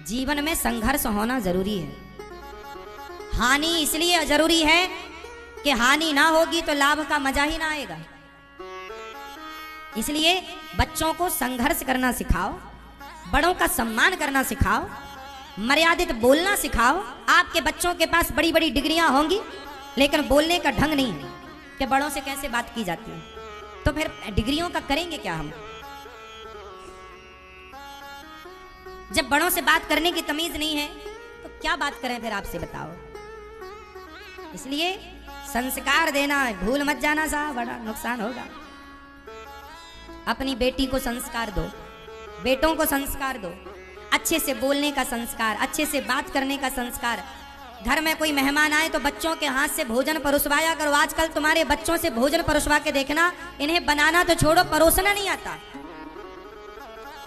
जीवन में संघर्ष होना जरूरी है। हानि इसलिए जरूरी है कि हानि ना होगी तो लाभ का मजा ही ना आएगा। इसलिए बच्चों को संघर्ष करना सिखाओ, बड़ों का सम्मान करना सिखाओ, मर्यादित बोलना सिखाओ। आपके बच्चों के पास बड़ी बड़ी डिग्रियां होंगी लेकिन बोलने का ढंग नहीं है कि बड़ों से कैसे बात की जाती है, तो फिर डिग्रियों का करेंगे क्या हम? जब बड़ों से बात करने की तमीज नहीं है तो क्या बात करें फिर, आपसे बताओ। इसलिए संस्कार देना भूल मत जाना साहब, बड़ा नुकसान होगा। अपनी बेटी को संस्कार दो, बेटों को संस्कार दो, अच्छे से बोलने का संस्कार, अच्छे से बात करने का संस्कार। घर में कोई मेहमान आए तो बच्चों के हाथ से भोजन परोसवाया करो। आजकल तुम्हारे बच्चों से भोजन परोसवा के देखना, इन्हें बनाना तो छोड़ो, परोसना नहीं आता।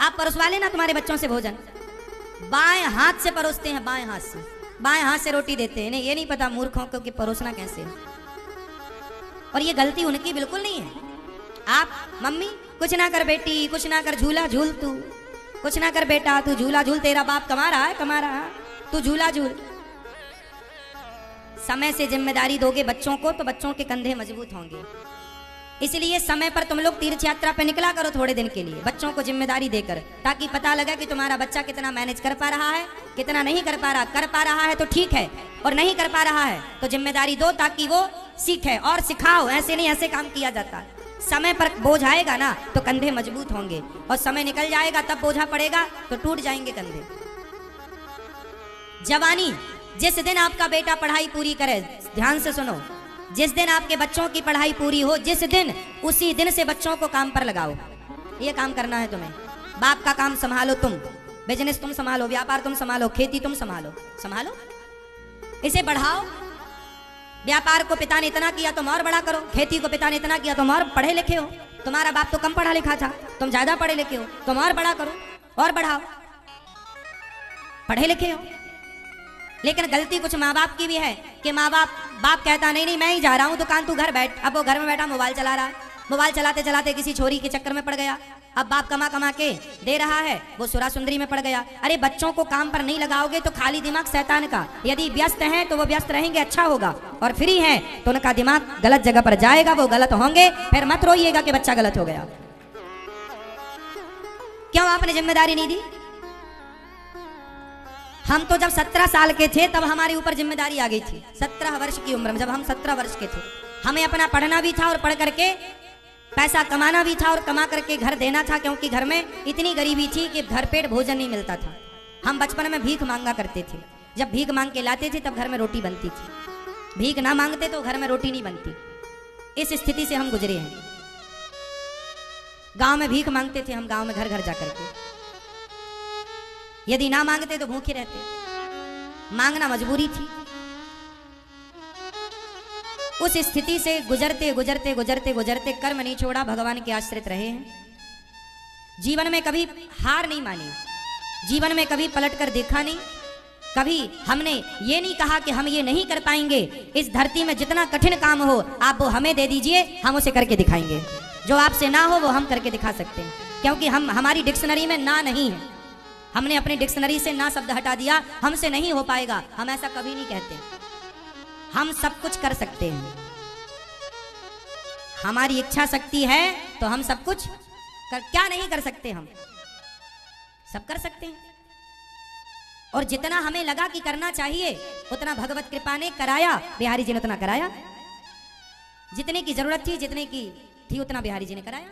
आप परोसवा लेना तुम्हारे बच्चों से भोजन, बाएं हाथ से परोसते हैं, बाएं हाथ से, बाएं हाथ से रोटी देते हैं। इन्हें ये नहीं पता मूर्खों को कि परोसना कैसे है। और ये गलती उनकी बिल्कुल नहीं है। आप मम्मी कुछ ना कर बेटी, कुछ ना कर, झूला झूल तू, कुछ ना कर बेटा तू झूला झूल, तेरा बाप कमा रहा है, कमा रहा है, तू झूला झूल। समय से जिम्मेदारी दोगे बच्चों को तो बच्चों के कंधे मजबूत होंगे। इसलिए समय पर तुम लोग तीर्थ यात्रा पे निकला करो थोड़े दिन के लिए, बच्चों को जिम्मेदारी देकर, ताकि पता लगे कि तुम्हारा बच्चा कितना मैनेज कर पा रहा है, कितना नहीं कर पा रहा। कर पा रहा है तो ठीक है, और नहीं कर पा रहा है तो जिम्मेदारी दो ताकि वो सीखे और सिखाओ। ऐसे नहीं, ऐसे काम किया जाता। समय पर बोझ आएगा ना तो कंधे मजबूत होंगे, और समय निकल जाएगा तब बोझा पड़ेगा तो टूट जाएंगे कंधे। जवानी, जिस दिन आपका बेटा पढ़ाई पूरी करे, ध्यान से सुनो, जिस दिन आपके बच्चों की पढ़ाई पूरी हो, जिस दिन, उसी दिन से बच्चों को काम पर लगाओ। ये काम करना है तुम्हें। बाप का काम संभालो तुम, बिजनेस तुम संभालो, व्यापार तुम संभालो, खेती तुम संभालो, संभालो, इसे बढ़ाओ। व्यापार को पिता ने इतना किया तुम और बड़ा करो, खेती को पिता ने इतना किया तुम और पढ़े लिखे हो, तुम्हारा बाप तो कम पढ़ा लिखा था, तुम ज्यादा पढ़े लिखे हो, तुम और बड़ा करो और बढ़ाओ, पढ़े लिखे हो। लेकिन गलती कुछ माँ बाप की भी है कि बाप कहता नहीं नहीं मैं ही जा रहा हूँ दुकान, तू घर बैठ। अब वो घर में बैठा मोबाइल चला रहा, मोबाइल चलाते चलाते किसी छोरी के चक्कर में पड़ गया। अब बाप कमा कमा के दे रहा है, वो सुरा सुंदरी में पड़ गया। अरे बच्चों को काम पर नहीं लगाओगे तो खाली दिमाग शैतान का। यदि व्यस्त हैं तो वो व्यस्त रहेंगे, अच्छा होगा, और फ्री हैं तो उनका दिमाग गलत जगह पर जाएगा, वो गलत होंगे। फिर मत रोइएगा कि बच्चा गलत हो गया। क्यों आपने जिम्मेदारी नहीं दी? हम तो जब 17 साल के थे तब हमारे ऊपर जिम्मेदारी आ गई थी। 17 वर्ष की उम्र में, जब हम 17 वर्ष के थे, हमें अपना पढ़ना भी था और पढ़ करके पैसा कमाना भी था और कमा करके घर देना था, क्योंकि घर में इतनी गरीबी थी कि घर पेट भोजन नहीं मिलता था। हम बचपन में भीख मांगा करते थे। जब भीख मांग के लाते थे तब घर में रोटी बनती थी, भीख ना मांगते तो घर में रोटी नहीं बनती। इस स्थिति से हम गुजरे हैं। गांव में भीख मांगते थे हम, गांव में घर घर जाकर के, यदि ना मांगते तो भूखे रहते। मांगना मजबूरी थी। उस स्थिति से गुजरते गुजरते गुजरते गुजरते कर्म नहीं छोड़ा, भगवान के आश्रित रहे हैं। जीवन में कभी हार नहीं मानी, जीवन में कभी पलट कर देखा नहीं। कभी हमने ये नहीं कहा कि हम ये नहीं कर पाएंगे। इस धरती में जितना कठिन काम हो आप वो हमें दे दीजिए, हम उसे करके दिखाएंगे। जो आपसे ना हो वो हम करके दिखा सकते हैं, क्योंकि हमारी डिक्शनरी में ना नहीं है। हमने अपनी डिक्शनरी से ना शब्द हटा दिया, हमसे नहीं हो पाएगा, हम ऐसा कभी नहीं कहते। हम सब कुछ कर सकते हैं। हमारी इच्छा शक्ति है तो हम सब कुछ क्या नहीं कर सकते? हम सब कर सकते हैं। और जितना हमें लगा कि करना चाहिए उतना भगवत कृपा ने कराया। बिहारी जी ने उतना कराया, जितने की जरूरत थी, जितने की थी उतना बिहारी जी ने कराया।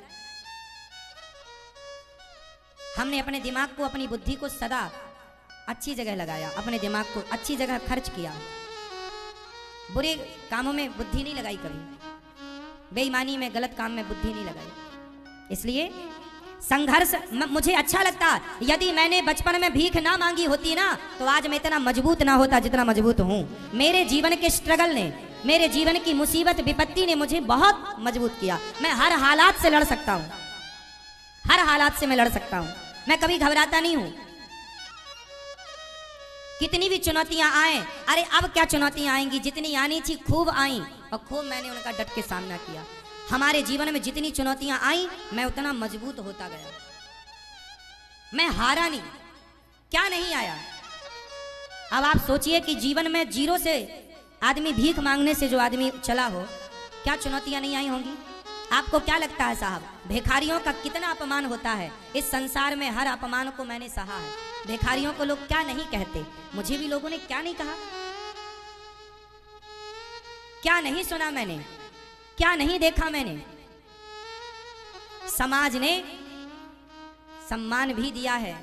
हमने अपने दिमाग को, अपनी बुद्धि को सदा अच्छी जगह लगाया, अपने दिमाग को अच्छी जगह खर्च किया। बुरे कामों में बुद्धि नहीं लगाई कभी, बेईमानी में, गलत काम में बुद्धि नहीं लगाई। इसलिए संघर्ष मुझे अच्छा लगता। यदि मैंने बचपन में भीख ना मांगी होती ना तो आज मैं इतना मजबूत ना होता जितना मजबूत हूँ। मेरे जीवन के स्ट्रगल ने, मेरे जीवन की मुसीबत विपत्ति ने मुझे बहुत मजबूत किया। मैं हर हालात से लड़ सकता हूँ, हर हालात से मैं लड़ सकता हूँ। मैं कभी घबराता नहीं हूं। कितनी भी चुनौतियां आए, अरे अब क्या चुनौतियां आएंगी, जितनी आनी थी खूब आई और खूब मैंने उनका डट के सामना किया। हमारे जीवन में जितनी चुनौतियां आई मैं उतना मजबूत होता गया। मैं हारा नहीं। क्या नहीं आया? अब आप सोचिए कि जीवन में जीरो से आदमी भीख मांगने से जो आदमी चला हो, क्या चुनौतियां नहीं आई होंगी? आपको क्या लगता है साहब, भिखारियों का कितना अपमान होता है? इस संसार में हर अपमान को मैंने सहा है। भिखारियों को लोग क्या नहीं कहते, मुझे भी लोगों ने क्या नहीं कहा, क्या नहीं सुना मैंने, क्या नहीं देखा मैंने। समाज ने सम्मान भी दिया है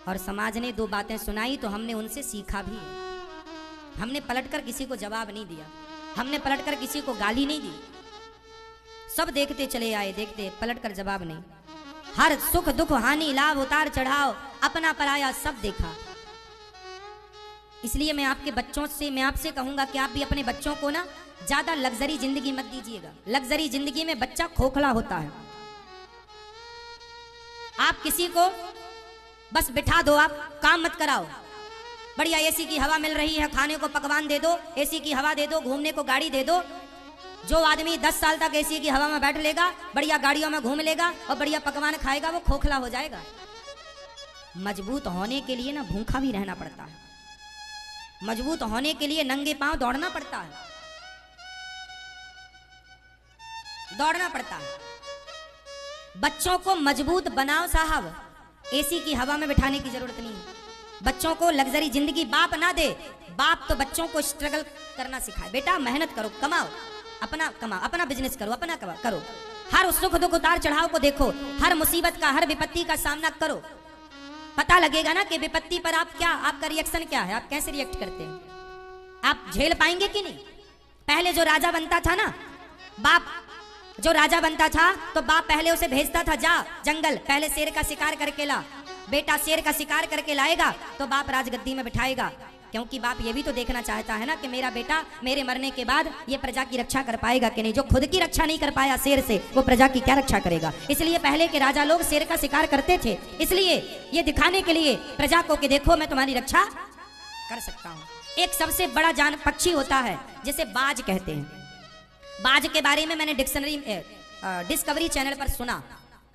और समाज ने दो बातें सुनाई तो हमने उनसे सीखा भी है। हमने पलटकर किसी को जवाब नहीं दिया, हमने पलटकर किसी को गाली नहीं दी। सब देखते चले आए, देखते, पलटकर जवाब नहीं। हर सुख दुख हानि लाभ उतार चढ़ाव अपना पराया सब देखा। इसलिए मैं आपके बच्चों से, मैं आपसे कहूंगा कि आप भी अपने बच्चों को ना ज्यादा लग्जरी जिंदगी मत दीजिएगा। लग्जरी जिंदगी में बच्चा खोखला होता है। आप किसी को बस बिठा दो, आप काम मत कराओ। बढ़िया एसी की हवा मिल रही है, खाने को पकवान दे दो, एसी की हवा दे दो, घूमने को गाड़ी दे दो। जो आदमी 10 साल तक एसी की हवा में बैठ लेगा, बढ़िया गाड़ियों में घूम लेगा और बढ़िया पकवान खाएगा, वो खोखला हो जाएगा। मजबूत होने के लिए ना भूखा भी रहना पड़ता है। मजबूत होने के लिए नंगे पांव दौड़ना पड़ता है, दौड़ना पड़ता है। बच्चों को मजबूत बनाओ साहब, एसी की हवा में बिठाने की जरूरत नहीं है। बच्चों को लग्जरी जिंदगी बाप ना दे, बाप तो बच्चों को स्ट्रगल करना सिखाए। बेटा मेहनत करो, कमाओ, अपना बिजनेस करो, अपना करो। हर सुख दुख उतार चढ़ाव को देखो, हर मुसीबत का, हर विपत्ति का सामना करो। पता लगेगा ना कि विपत्ति पर आप क्या, आपका रिएक्शन क्या है, आप कैसे रिएक्ट करते हैं, आप झेल पाएंगे कि नहीं। पहले जो राजा बनता था ना, बाप जो राजा बनता था तो बाप पहले उसे भेजता था, जा जंगल पहले शेर का शिकार करके ला। बेटा शेर का शिकार करके लाएगा तो बाप राजगद्दी में बिठाएगा, क्योंकि बाप ये भी तो देखना चाहता है ना कि मेरा बेटा मेरे मरने के बाद ये प्रजा की रक्षा कर पाएगा कि नहीं। जो खुद की रक्षा नहीं कर पाया शेर से, वो प्रजा की क्या रक्षा करेगा। इसलिए पहले के राजा लोग शेर का शिकार करते थे, इसलिए ये दिखाने के लिए प्रजा को कि देखो मैं तुम्हारी रक्षा कर सकता हूँ। एक सबसे बड़ा जान पक्षी होता है जिसे बाज कहते हैं। बाज के बारे में मैंने डिस्कवरी चैनल पर सुना।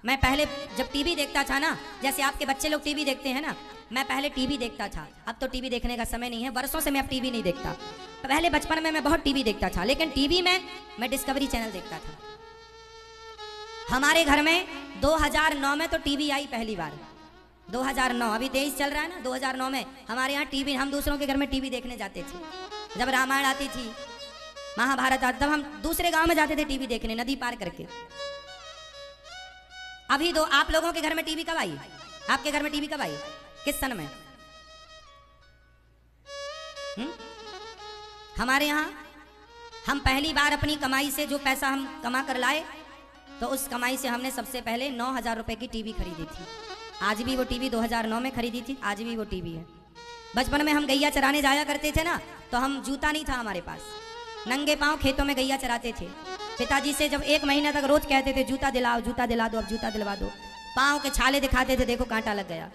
मैं पहले जब टीवी देखता था ना, जैसे आपके बच्चे लोग टीवी देखते हैं ना, मैं पहले टीवी देखता था। अब तो टीवी देखने का समय नहीं है, वर्षों से मैं अब टीवी नहीं देखता। पहले बचपन में मैं बहुत टीवी देखता था, लेकिन टीवी में मैं डिस्कवरी चैनल देखता था। हमारे घर में 2009 में तो टीवी आई पहली बार। 2009, अभी 23 चल रहा है ना, 2009 में हमारे यहाँ टीवी, हम दूसरों के घर में टीवी देखने जाते थे। जब रामायण आती थी, महाभारत आता, तब हम दूसरे गांव में जाते थे टीवी देखने, नदी पार करके। अभी दो आप लोगों के घर में टीवी कब आई? आपके घर में टीवी कब आई? किस सन में? हमारे यहाँ हम पहली बार अपनी कमाई से जो पैसा हम कमा कर लाए, तो उस कमाई से हमने सबसे पहले 9,000 रुपए की टीवी खरीदी थी। आज भी वो टीवी 2009 में खरीदी थी, आज भी वो टीवी है। बचपन में हम गैया चराने जाया करते थे ना, तो हम जूता नहीं था हमारे पास, नंगे पांव खेतों में गैया चराते थे। पिताजी से जब 1 महीना तक रोज कहते थे जूता दिलाओ, जूता दिला दो, अब जूता दिलवा दो। पांव के छाले दिखाते थे, देखो कांटा लग गया।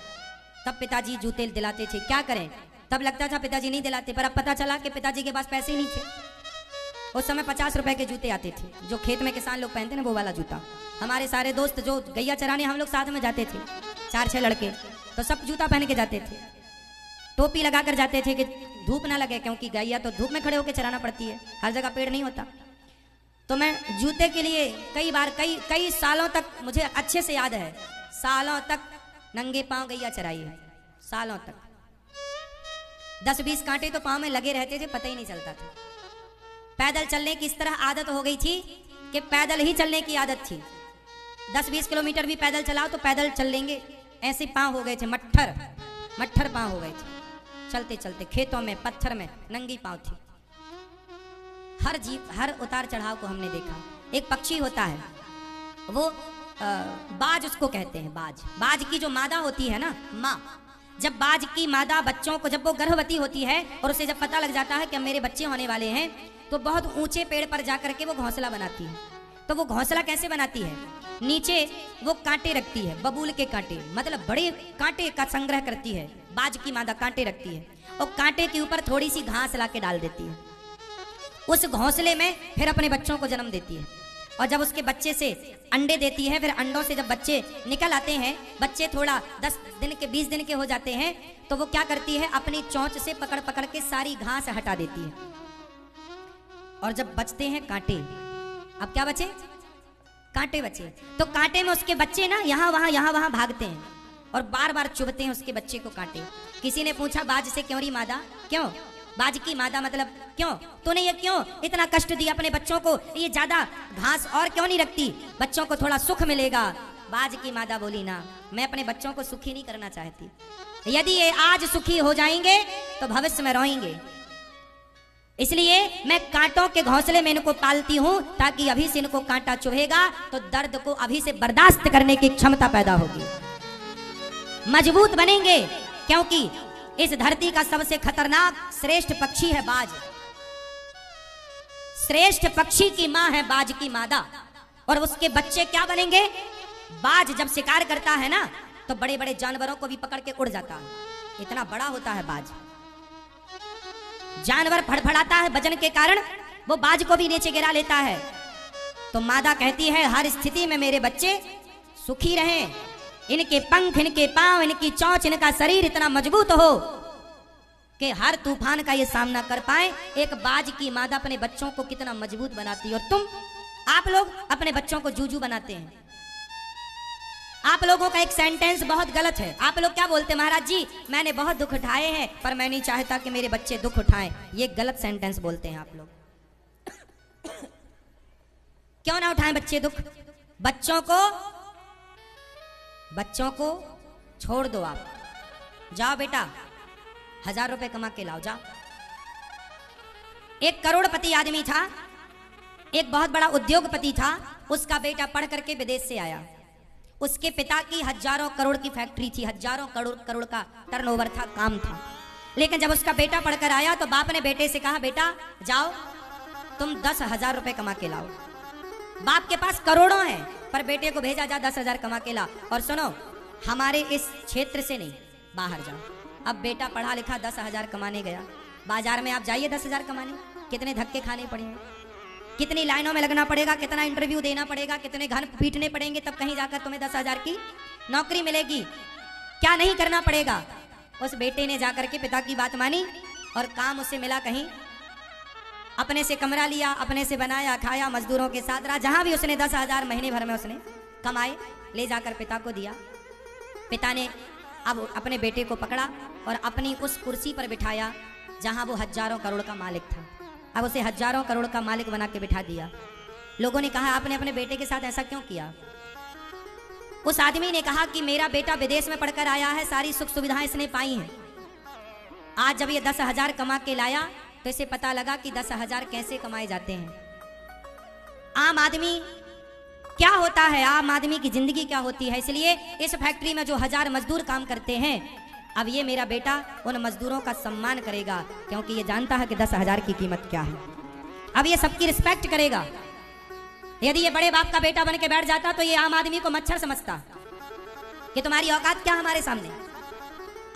तब पिताजी जूते दिलाते थे। क्या करें, तब लगता था पिताजी नहीं दिलाते, पर अब पता चला कि पिताजी के पास पैसे ही नहीं थे। उस समय 50 रुपए के जूते आते थे, जो खेत में किसान लोग पहनते ना, वो वाला जूता। हमारे सारे दोस्त जो गैया चराने हम लोग साथ में जाते थे, 4-6 लड़के, तो सब जूता पहन के जाते थे, टोपी लगा कर जाते थे कि धूप ना लगे, क्योंकि गैया तो धूप में खड़े होकर चराना पड़ती है, हर जगह पेड़ नहीं होता। तो मैं जूते के लिए कई बार कई सालों तक, मुझे अच्छे से याद है, सालों तक नंगे पांव गैया चराई है, सालों तक। 10-20 कांटे तो पांव में लगे रहते थे, पता ही नहीं चलता था। पैदल चलने की इस तरह आदत हो गई थी कि पैदल ही चलने की आदत थी। 10-20 किलोमीटर भी पैदल चलाओ तो पैदल चल लेंगे, ऐसे पांव हो गए थे, मट्ठर पांव हो गए थे। चलते चलते खेतों में, पत्थर में नंगी पांव थी। हर उतार चढ़ाव को हमने देखा। एक पक्षी होता है, वो बाज उसको कहते हैं, बाज की जो मादा होती है ना, माँ, जब बाज की मादा बच्चों को, जब वो गर्भवती होती है और उसे जब पता लग जाता है कि मेरे बच्चे होने वाले हैं, तो बहुत ऊंचे पेड़ पर जाकर के वो घोंसला बनाती है। तो वो घोंसला कैसे बनाती है? नीचे वो कांटे रखती है, बबूल के कांटे, मतलब बड़े कांटे का संग्रह करती है। बाज की मादा कांटे रखती है और कांटे के ऊपर थोड़ी सी घास ला के डाल देती है। उस घोंसले में फिर अपने बच्चों को जन्म देती है। और जब उसके बच्चे से अंडे देती है, फिर अंडों से जब बच्चे निकल आते हैं, बच्चे थोड़ा 10 दिन के 20 दिन के हो जाते हैं, तो वो क्या करती है, अपनी चोंच से पकड़ पकड़ के सारी घास हटा देती है। और जब बचते हैं कांटे, अब क्या बचे, कांटे बचे, तो कांटे में उसके बच्चे ना यहाँ वहां भागते हैं और बार बार चुभते हैं उसके बच्चे को कांटे। किसी ने पूछा बाज से, क्यों री मादा, क्यों बाज की मादा, मतलब क्यों तूने ये क्यों इतना कष्ट दिया अपने बच्चों को, ये ज्यादा घास और क्यों नहीं रखती, बच्चों को थोड़ा सुख मिलेगा। बाज की मादा बोली ना, मैं अपने बच्चों को सुखी नहीं करना चाहती, यदि ये आज सुखी हो जाएंगे तो भविष्य में रोएंगे, इसलिए मैं कांटों के घोंसले में इनको पालती हूं, ताकि अभी से इनको कांटा चुभेगा तो दर्द को अभी से बर्दाश्त करने की क्षमता पैदा होगी, मजबूत बनेंगे। क्योंकि इस धरती का सबसे खतरनाक श्रेष्ठ पक्षी है बाज। श्रेष्ठ पक्षी की मां है बाज की मादा, और उसके बच्चे क्या बनेंगे। बाज जब शिकार करता है ना, तो बड़े बड़े जानवरों को भी पकड़ के उड़ जाता है, इतना बड़ा होता है बाज। जानवर फड़फड़ाता है वजन के कारण, वो बाज को भी नीचे गिरा लेता है। तो मादा कहती है हर स्थिति में मेरे बच्चे सुखी रहें, इनके पंख, इनके पांव, इनकी चोंच, इनका शरीर इतना मजबूत हो कि हर तूफान का ये सामना कर पाए। एक बाज की मादा अपने बच्चों को कितना मजबूत बनाती है, और तुम, आप लोग अपने बच्चों को जूजू बनाते हैं। आप लोगों का एक सेंटेंस बहुत गलत है। आप लोग क्या बोलते हैं, महाराज जी मैंने बहुत दुख उठाए हैं, पर मैं नहीं चाहता कि मेरे बच्चे दुख उठाएं। ये गलत सेंटेंस बोलते हैं आप लोग। क्यों ना उठाएं बच्चे दुख, बच्चों को छोड़ दो। आप जाओ बेटा 1000 रुपए कमा के लाओ, जाओ। एक करोड़पति आदमी था, एक बहुत बड़ा उद्योगपति था, उसका बेटा पढ़ करके विदेश से आया। उसके पिता की हजारों करोड़ की फैक्ट्री थी, हजारों करोड़ का टर्नओवर था, काम था। लेकिन जब उसका बेटा पढ़कर आया तो बाप ने बेटे से कहा बेटा जाओ तुम 10,000 रुपए कमा के लाओ। बाप के पास करोड़ों हैं, पर बेटे को भेजा जा 10,000 कमा के ला, और सुनो हमारे इस क्षेत्र से नहीं, बाहर जाओ। अब बेटा पढ़ा लिखा 10,000 कमाने गया। बाजार में आप जाइए 10,000 कमाने, कितने धक्के खाने पड़ेंगे, कितनी लाइनों में लगना पड़ेगा, कितना इंटरव्यू देना पड़ेगा, कितने घन पीटने पड़ेंगे, तब कहीं जाकर तुम्हें 10,000 की नौकरी मिलेगी। क्या नहीं करना पड़ेगा। उस बेटे ने जाकर के पिता की बात मानी और काम उसे मिला कहीं, अपने से कमरा लिया, अपने से बनाया, खाया, मजदूरों के साथ रहा। जहां भी उसने 10,000 महीने भर में उसने कमाए, ले जाकर पिता को दिया। पिता ने अब अपने बेटे को पकड़ा और अपनी उस कुर्सी पर बिठाया जहां वो हजारों करोड़ का मालिक था। अब उसे हजारों करोड़ का मालिक बना के बिठा दिया। लोगों ने कहा आपने अपने बेटे के साथ ऐसा क्यों किया। उस आदमी ने कहा कि मेरा बेटा विदेश में पढ़कर आया है, सारी सुख सुविधाएं इसने पाई हैं। आज जब ये 10,000 कमा के लाया तो इसे पता लगा कि 10,000 कैसे कमाए जाते हैं। आम आदमी क्या होता है, आम आदमी की जिंदगी क्या होती है। इसलिए इस फैक्ट्री में जो 1000 मजदूर काम करते हैं, अब ये मेरा बेटा उन मजदूरों का सम्मान करेगा, क्योंकि ये जानता है कि 10,000 की कीमत क्या है। अब ये सबकी रिस्पेक्ट करेगा। यदि ये बड़े बाप का बेटा बन के बैठ जाता तो ये आम आदमी को मच्छर समझता कि तुम्हारी औकात क्या हमारे सामने।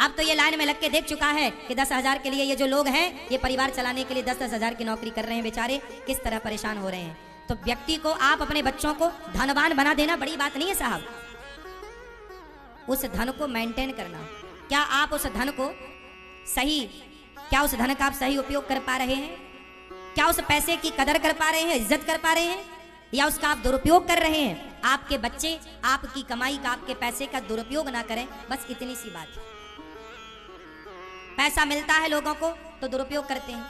अब तो ये लाइन में लग के देख चुका है कि 10,000 के लिए ये जो लोग हैं, ये परिवार चलाने के लिए 10,000 की नौकरी कर रहे हैं, बेचारे किस तरह परेशान हो रहे हैं। तो व्यक्ति को, आप अपने बच्चों को धनवान बना देना बड़ी बात नहीं है साहब। उस धन को मेंटेन करना, क्या आप उस धन को सही, क्या उस धन का आप सही उपयोग कर पा रहे हैं, क्या उस पैसे की कदर कर पा रहे हैं, इज्जत कर पा रहे हैं, या उसका आप दुरुपयोग कर रहे हैं। आपके बच्चे आपकी कमाई का, आपके पैसे का दुरुपयोग ना करें, बस इतनी सी बात है। पैसा मिलता है लोगों को तो दुरुपयोग करते हैं।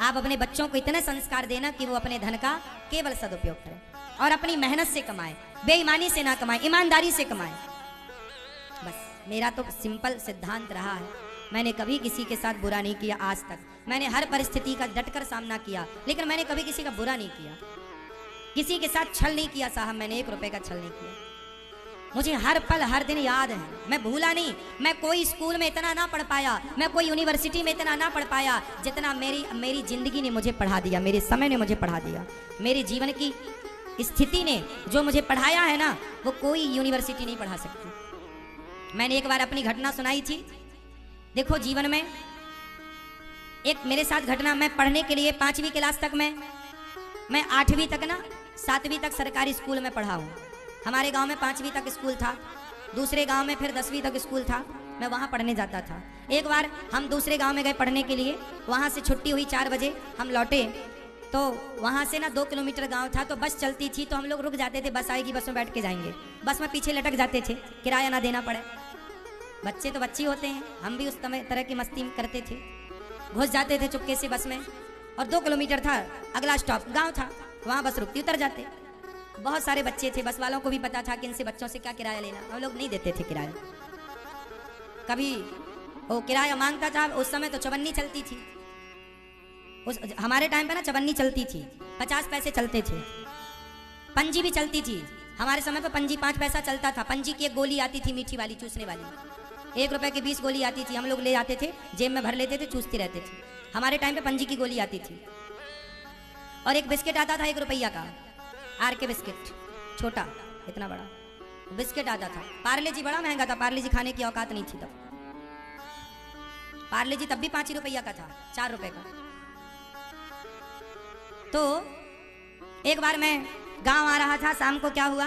आप अपने बच्चों को इतने संस्कार देना कि वो अपने धन का केवल सदुपयोग करें और अपनी मेहनत से कमाएं, बेईमानी से ना कमाएं, ईमानदारी से कमाएं। बस मेरा तो सिंपल सिद्धांत रहा है, मैंने कभी किसी के साथ बुरा नहीं किया आज तक। मैंने हर परिस्थिति का डटकर सामना किया, लेकिन मैंने कभी किसी का बुरा नहीं किया, किसी के साथ छल नहीं किया साहब। मैंने 1 रुपए का छल नहीं किया। मुझे हर पल हर दिन याद है, मैं भूला नहीं। मैं कोई स्कूल में इतना ना पढ़ पाया, मैं कोई यूनिवर्सिटी में इतना ना पढ़ पाया जितना मेरी जिंदगी ने मुझे पढ़ा दिया, मेरे समय ने मुझे पढ़ा दिया, मेरे जीवन की स्थिति ने जो मुझे पढ़ाया है ना, वो कोई यूनिवर्सिटी नहीं पढ़ा सकती। मैंने एक बार अपनी घटना सुनाई थी। देखो जीवन में एक मेरे साथ घटना, मैं पढ़ने के लिए 5वीं क्लास तक मैं 8वीं तक ना 7वीं तक सरकारी स्कूल में पढ़ा हूँ। हमारे गांव में 5वीं तक स्कूल था, दूसरे गांव में फिर 10वीं तक स्कूल था, मैं वहाँ पढ़ने जाता था। एक बार हम दूसरे गांव में गए पढ़ने के लिए, वहाँ से छुट्टी हुई 4 बजे, हम लौटे तो वहाँ से ना 2 किलोमीटर गांव था, तो बस चलती थी तो हम लोग रुक जाते थे, बस आएगी बस में बैठ के जाएंगे। बस में पीछे लटक जाते थे, किराया ना देना पड़े। बच्चे तो बच्चे होते हैं, हम भी उस तरह की मस्ती करते थे, घुस जाते थे चुपके से बस में, और 2 किलोमीटर था, अगला स्टॉप गांव था, वहाँ बस रुकती, उतर जाते। बहुत सारे बच्चे थे, बस वालों को भी पता था कि इनसे बच्चों से क्या किराया लेना, हम लोग नहीं देते थे किराया। कभी वो किराया मांगता था, उस समय तो चवन्नी चलती थी, उस हमारे टाइम पे ना चवन्नी चलती थी, 50 पैसे चलते थे। पंजी भी चलती थी, हमारे समय पे पंजी 5 पैसा चलता था। पंजी की एक गोली आती थी मीठी वाली, चूसने वाली, 1 रुपए की 20 गोली आती थी, हम लोग ले आते थे, जेब में भर लेते थे, चूसते रहते थे। हमारे टाइम पे पंजी की गोली आती थी। और एक बिस्किट आता था 1 रुपया का, आर के बिस्किट, छोटा इतना बड़ा बिस्किट आता था। पार्ले जी बड़ा महंगा था, पार्ले जी खाने की औकात नहीं थी तब। पार्ले जी तब भी 5 रुपया का था, 4 रुपए का। तो एक बार मैं गांव आ रहा था, शाम को क्या हुआ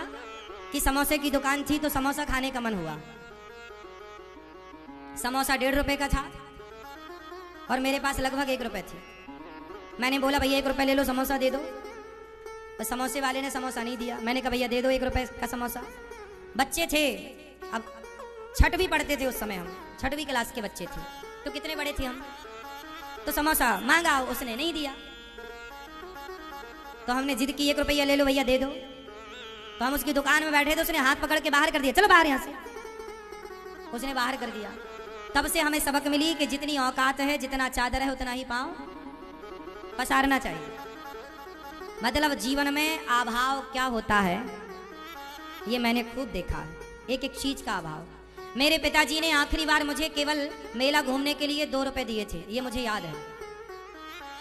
कि समोसे की दुकान थी, तो समोसा खाने का मन हुआ। समोसा 1.5 रुपए का था और मेरे पास लगभग 1 रुपए थी। मैंने बोला भैया 1 रुपए ले लो, समोसा दे दो। तो समोसे वाले ने समोसा नहीं दिया। मैंने कहा भैया दे दो 1 रुपए का समोसा। बच्चे थे, अब 6वीं पढ़ते थे उस समय, हम 6वीं क्लास के बच्चे थे, तो कितने बड़े थे हम। तो समोसा मांगा, उसने नहीं दिया, तो हमने जिद की 1 रुपया ले लो भैया दे दो। तो हम उसकी दुकान में बैठे थे, उसने हाथ पकड़ के बाहर कर दिया, चलो बाहर यहाँ से। उसने बाहर कर दिया। तब से हमें सबक मिली कि जितनी औकात है, जितना चादर है, उतना ही पांव पसारना चाहिए। मतलब जीवन में अभाव क्या होता है ये मैंने खूब देखा है, एक एक चीज का अभाव। मेरे पिताजी ने आखिरी बार मुझे केवल मेला घूमने के लिए 2 रुपए दिए थे, ये मुझे याद है।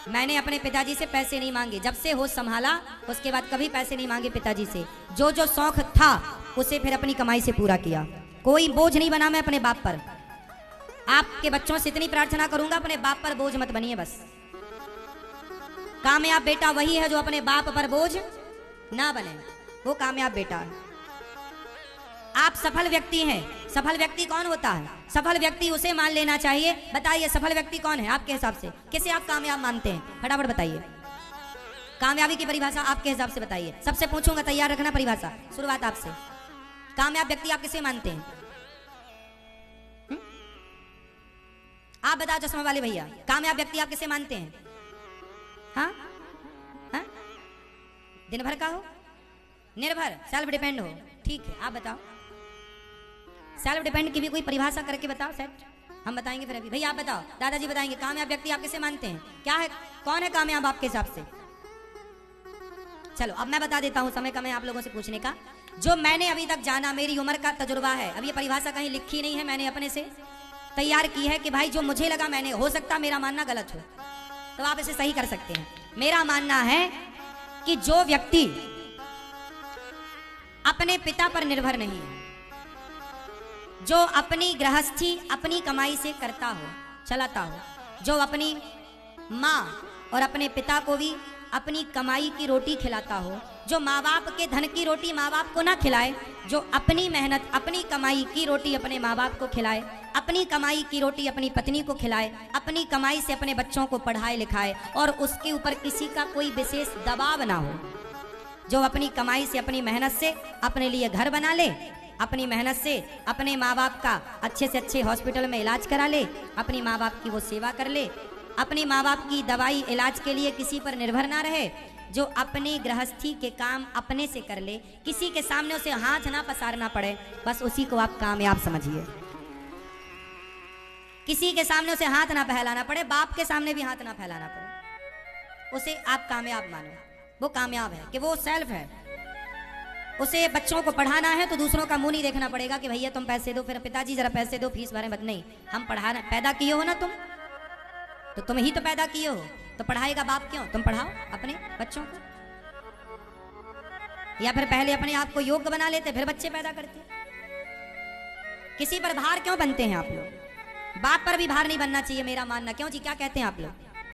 मैंने अपने पिताजी से पैसे नहीं मांगे, जब से होश संभाला उसके बाद कभी पैसे नहीं मांगे पिताजी से। जो जो शौक था उसे फिर अपनी कमाई से पूरा किया, कोई बोझ नहीं बना मैं अपने बाप पर। आपके बच्चों से इतनी प्रार्थना करूंगा, अपने बाप पर बोझ मत बनिए बस। कामयाब बेटा वही है जो अपने बाप पर बोझ ना बने, वो कामयाब बेटा है। आप सफल व्यक्ति हैं। सफल व्यक्ति कौन होता है? सफल व्यक्ति उसे मान लेना चाहिए। बताइए सफल व्यक्ति कौन है आपके हिसाब से? किसे आप कामयाब मानते हैं? फटाफट बताइए, कामयाबी की परिभाषा आपके हिसाब से बताइए। सबसे पूछूंगा, तैयार रखना परिभाषा, शुरुआत आपसे। कामयाब व्यक्ति आप किसे मानते हैं? आप बताओ चश्मा वाले भैया, कामयाब व्यक्ति आप किसे मानते हैं? हाँ हाँ, दिन भर का हो, निर्भर, सेल्फ डिपेंड हो, ठीक है। आप बताओ, सेल्फ डिपेंड की भी कोई परिभाषा करके बताओ सेट, हम बताएंगे फिर। अभी भैया आप बताओ, दादाजी बताएंगे, कामयाब व्यक्ति आप किसे मानते हैं? क्या है, कौन है कामयाब आपके हिसाब से? चलो अब मैं बता देता हूं, समय कम है आप लोगों से पूछने का। जो मैंने अभी तक जाना, मेरी उम्र का तजुर्बा है, अब ये परिभाषा कहीं लिखी नहीं है, मैंने अपने से तैयार की है कि भाई जो मुझे लगा, मैंने, हो सकता मेरा मानना गलत हो तो आप इसे सही कर सकते हैं। मेरा मानना है कि जो व्यक्ति अपने पिता पर निर्भर नहीं है, जो अपनी गृहस्थी अपनी कमाई से करता हो, चलाता हो, जो अपनी माँ और अपने पिता को भी अपनी कमाई की रोटी खिलाता हो, जो माँ बाप के धन की रोटी माँ बाप को ना खिलाए, जो अपनी मेहनत अपनी कमाई की रोटी अपने माँ बाप को खिलाए, अपनी कमाई की रोटी अपनी पत्नी को खिलाए, अपनी कमाई से अपने बच्चों को पढ़ाए लिखाए और उसके ऊपर किसी का कोई विशेष दबाव ना हो, जो अपनी कमाई से अपनी मेहनत से अपने लिए घर बना ले, अपनी मेहनत से अपने माँ बाप का अच्छे से अच्छे हॉस्पिटल में इलाज करा ले, अपनी माँ बाप की वो सेवा कर ले, अपनी माँ बाप की दवाई इलाज के लिए किसी पर निर्भर ना रहे, जो अपनी गृहस्थी के काम अपने से कर ले, किसी के सामने उसे हाथ ना पसारना पड़े, बस उसी को आप कामयाब समझिए। किसी के सामने उसे हाथ ना फैलाना पड़े, बाप के सामने भी हाथ ना फैलाना पड़े, उसे आप कामयाब मानो। वो कामयाब है कि वो सेल्फ है। उसे बच्चों को पढ़ाना है तो दूसरों का मुंह नहीं देखना पड़ेगा कि भैया तुम पैसे दो, फिर पिताजी जरा पैसे दो, फीस भरे मत। नहीं, हम पढ़ाना, पैदा किए हो ना तुम, तो तुम ही तो पैदा किए हो, तो पढ़ाएगा बाप क्यों? तुम पढ़ाओ अपने बच्चों को, या फिर पहले अपने आप को योग्य बना लेते फिर बच्चे पैदा करते। किसी पर भार क्यों बनते हैं आप लोग? बाप पर भी भार नहीं बनना चाहिए मेरा मानना। क्यों जी, क्या कहते हैं आप लोग?